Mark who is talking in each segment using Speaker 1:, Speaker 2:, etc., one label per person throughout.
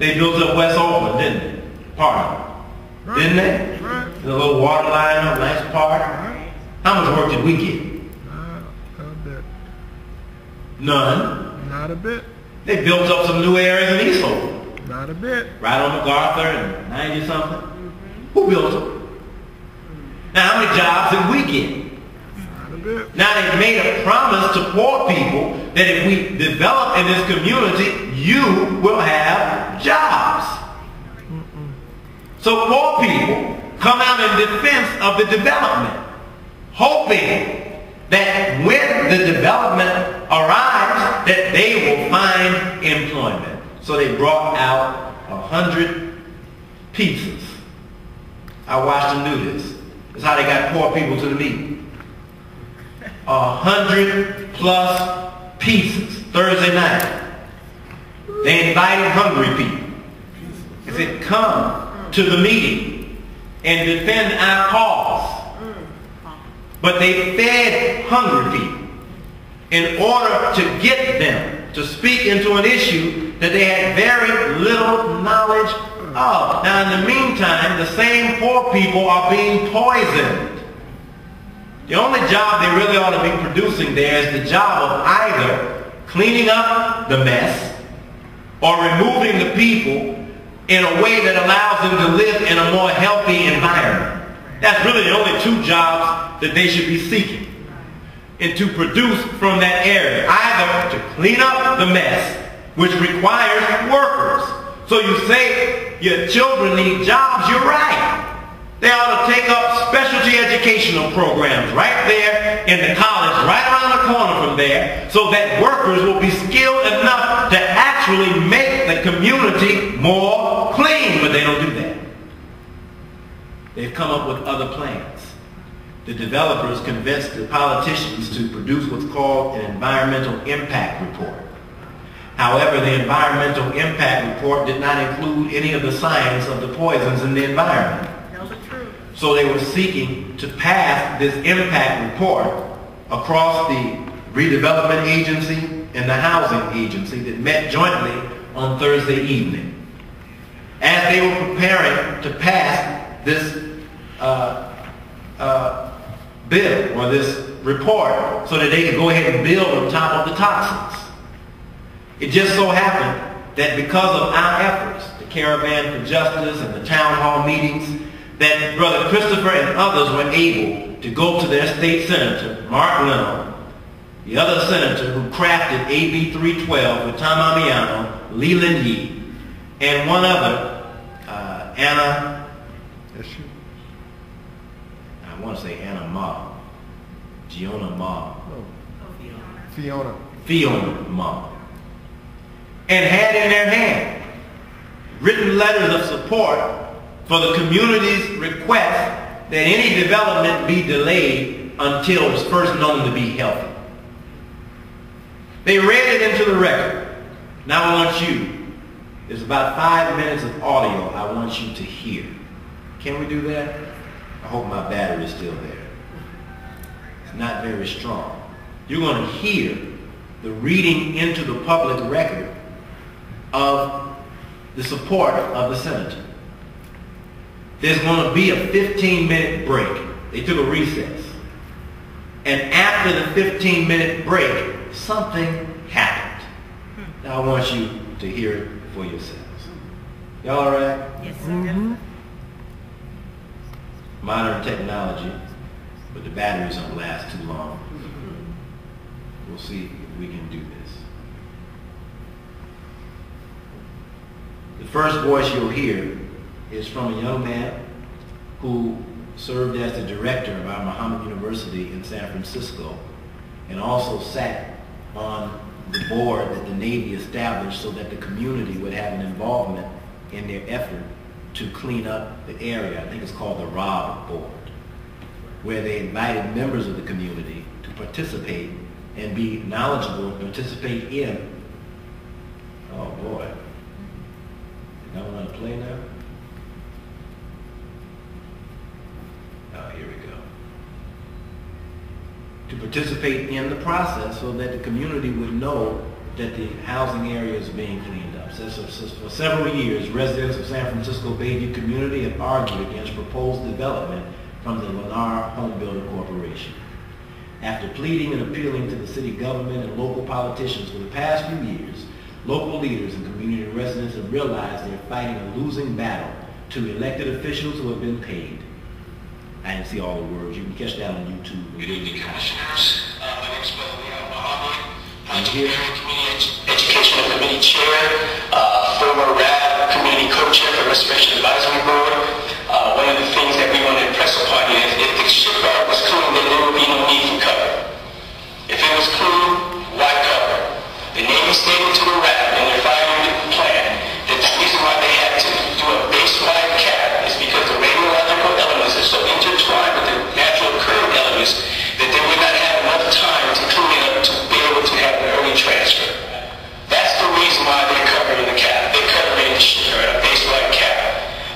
Speaker 1: They built up West Oakland, didn't they? Part of it. Right. Didn't they? Right. The little water line up, nice part. Right. How much work did we get?
Speaker 2: Not a bit.
Speaker 1: None.
Speaker 2: Not a bit.
Speaker 1: They built up some new areas in East Oakland.
Speaker 2: Not a bit.
Speaker 1: Right on MacArthur and 90 something. Who built them? Now how many jobs did we get?
Speaker 2: Not a bit.
Speaker 1: Now they've made a promise to poor people that if we develop in this community, you will have jobs. So poor people come out in defense of the development, hoping that when the development arrives, that they will find employment. So they brought out 100 pizzas. I watched them do this. That's how they got poor people to the meeting. 100 plus pizzas Thursday night. They invited hungry people. They said, come to the meeting and defend our cause. But they fed hungry people in order to get them to speak into an issue that they had very little knowledge of. Now in the meantime, the same poor people are being poisoned. The only job they really ought to be producing there is the job of either cleaning up the mess or removing the people in a way that allows them to live in a more healthy environment. That's really the only two jobs that they should be seeking and to produce from that area. Either to clean up the mess, which requires workers. So you say your children need jobs, you're right. They ought to take up specialty educational programs right there in the college, right around the corner from there, so that workers will be skilled enough to actually make the community more clean, but they don't do that. They've come up with other plans. The developers convinced the politicians to produce what's called an environmental impact report. However, the environmental impact report did not include any of the science of the poisons in the environment. So they were seeking to pass this impact report across the redevelopment agency and the housing agency that met jointly on Thursday evening. As they were preparing to pass this bill or this report so that they could go ahead and build on top of the toxins. It just so happened that because of our efforts, the Caravan for Justice and the Town Hall meetings, that Brother Christopher and others were able to go to their state senator, Mark Leno, the other senator who crafted AB 312 with Tom Amiano, Leland Yee, and one other, Anna, I want to say Anna Ma, Giona Ma. Fiona Ma. And had in their hand written letters of support for the community's request that any development be delayed until it's first known to be healthy. They read it into the record. Now I want you, there's about 5 minutes of audio I want you to hear. Can we do that? I hope my battery is still there. It's not very strong. You're going to hear the reading into the public record of the support of the senator. There's going to be a 15-minute break. They took a recess. And after the 15-minute break, something happened. Now I want you to hear it for yourselves. Y'all all right?
Speaker 3: Yes, sir.
Speaker 1: Modern technology, but the batteries don't last too long. We'll see if we can do this. The first voice you'll hear is from a young man who served as the director of our Muhammad University in San Francisco and also sat on the board that the Navy established so that the community would have an involvement in their effort to clean up the area. I think it's called the ROB board, where they invited members of the community to participate and be knowledgeable and participate in. Oh boy. Now we're going to play now? Oh, here we go. To participate in the process so that the community would know that the housing area is being cleaned up. For several years, residents of San Francisco Bayview community have argued against proposed development from the Lennar Home Building Corporation. After pleading and appealing to the city government and local politicians for the past few years, local leaders and community residents have realized they're fighting a losing battle to elected officials who have been paid. I didn't see all the words. You can catch that on YouTube.
Speaker 3: Good evening, Commissioners. My name is Mohammed. I'm
Speaker 1: here.
Speaker 3: Community Educational Committee Chair, former RAB Community Co-Chair for Restoration Advisory Board. One of the things that we want to impress upon you is if the shipyard was clean, then there would be no need for cover. If it was clean, why cover? The Navy stated to the RAB in their 5-year plan that the reason why they had to do a baseline cap is because the radiological elements are so intertwined with the natural occurring elements that they would not have enough time to clean it up to be able to have an early transfer. That's the reason why they're covering the cap. They're covering the shipyard, a baseline cap.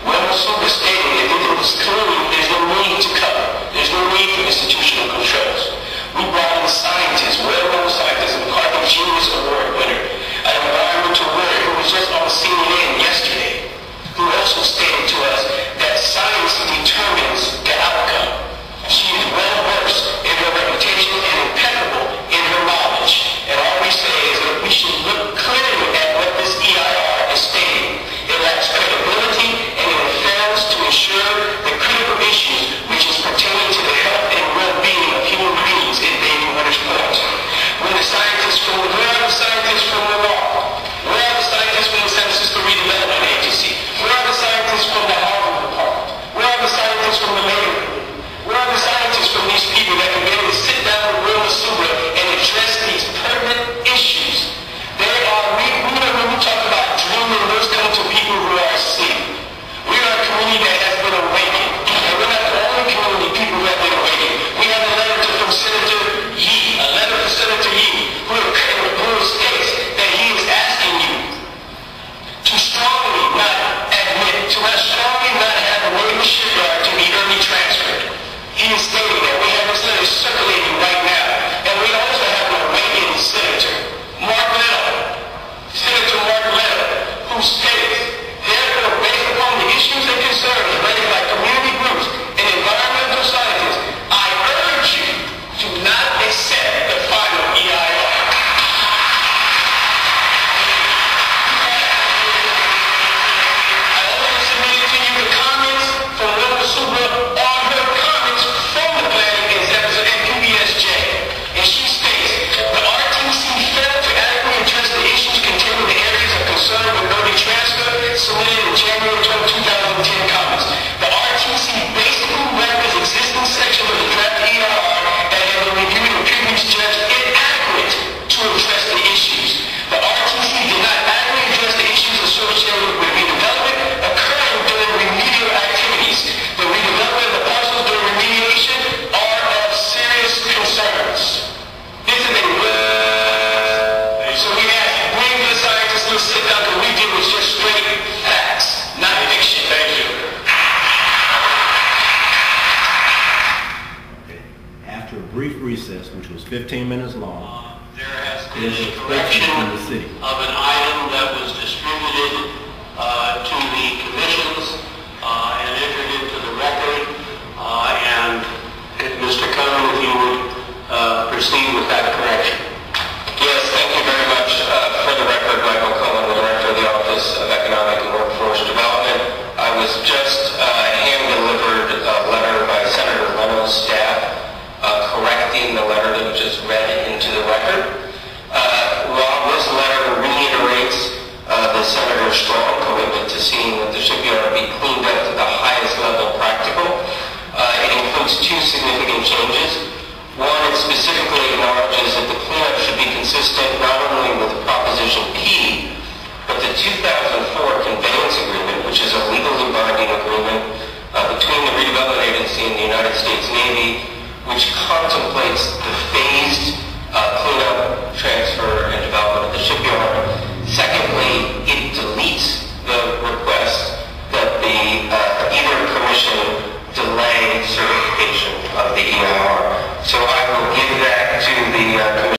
Speaker 3: Well, Super stated if it was clean, there's no need to cover. There's no need for institutional controls. We brought in scientists, well-known scientists, a McCarthy Genius Award winner, an environmental winner who was just on CNN yesterday, who also stated to us that science determines the outcome. She is well-versed in her reputation and impeccable in her knowledge. And all we say is that we should look clearly at what this EIR is stating. It lacks credibility and it fails to ensure the critical issues which is pertaining to the health and well-being of human beings in Bayview Hunters Point. Where are the scientists from the law? Where are the scientists from the San Francisco Redevelopment Agency? Where are the scientists from the Harvard Department? Where are the scientists from the Mayor? Where are the scientists from these people that can be able to sit down with Will Masubra and address these pertinent issues? When we talk about dreaming, those come to people who are asleep. We are a community that has been awakened. And we're not the only community people who have been awakened. We have a letter from Senator Yee, who states that he is asking you to strongly not have a waiting shipyard to be early transferred. He is stating that we have this letter circulating right now. And we also have an awakened Senator Mark Leonard, who states, therefore, based upon the issues and concerns raised by community groups and environmental scientists, I urge you to not accept the final EIR. I also submitted to you the comments from Will Masubra on her comments from the planning executive and PBSJ. And she states, the RTC failed to adequately address the issues contained in the areas of concern with early transfer submitted in January 2010 comments. The RTC basically renders existing sections of the draft EIR that have been reviewed and previous judge inadequate to address the issues. The RTC did not adequately address the issues associated with redevelopment occurring during remedial activities. The redevelopment of the parcels during remediation are of serious concerns. This is so we ask, bring the scientists to sit down, because we did was just straight facts, not fiction. Thank you.
Speaker 1: Okay. After a brief recess, which was 15 minutes long,
Speaker 3: There has been
Speaker 1: there's
Speaker 3: a
Speaker 1: a
Speaker 3: correction
Speaker 1: correction in the city.
Speaker 3: of an item that was distributed to the commissions and entered into the record. And Mr. Cohen, if you would proceed with that correction. Yes, thank you very much. For the record, Michael Cohen, the Director of the Office of Economic and Workforce Development. I was just hand-delivered a letter by Senator Leno's staff correcting the letter that was just read into the record. While this letter reiterates the Senator's strong commitment to seeing that the shipyard be cleaned up to the highest level practical, it includes two significant changes. One, it specifically acknowledges that the cleanup should be consistent not only with Proposition P, but the 2004 conveyance agreement, which is a legally binding agreement between the Redevelopment Agency and the United States Navy, which contemplates the phased cleanup,